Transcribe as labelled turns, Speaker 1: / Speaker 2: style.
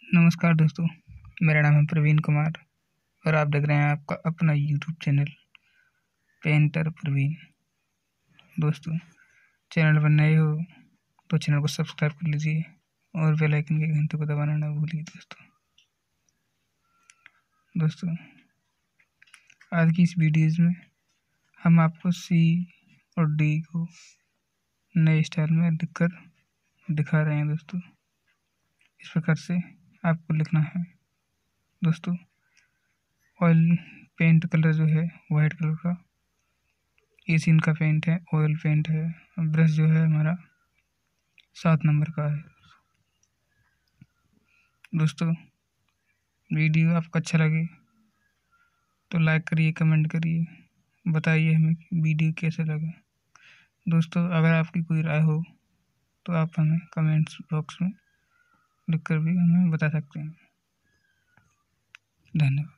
Speaker 1: नमस्कार दोस्तों, मेरा नाम है प्रवीण कुमार और आप देख रहे हैं आपका अपना यूट्यूब चैनल पेंटर प्रवीण। दोस्तों, चैनल पर नए हो तो चैनल को सब्सक्राइब कर लीजिए और बेल आइकन के घंटे को दबाना ना भूलिए। दोस्तों, आज की इस वीडियोज़ में हम आपको सी और डी को नए स्टाइल में लिखकर दिखा रहे हैं। दोस्तों, इस प्रकार से आपको लिखना है। दोस्तों, ऑयल पेंट कलर जो है वाइट कलर का, ये सीन का पेंट है, ऑयल पेंट है। ब्रश जो है हमारा 7 नंबर का है। दोस्तों, वीडियो आपको अच्छा लगे तो लाइक करिए, कमेंट करिए, बताइए हमें वीडियो कैसे लगा। दोस्तों, अगर आपकी कोई राय हो तो आप हमें कमेंट्स बॉक्स में लिखकर भी हमें बता सकते हैं। धन्यवाद।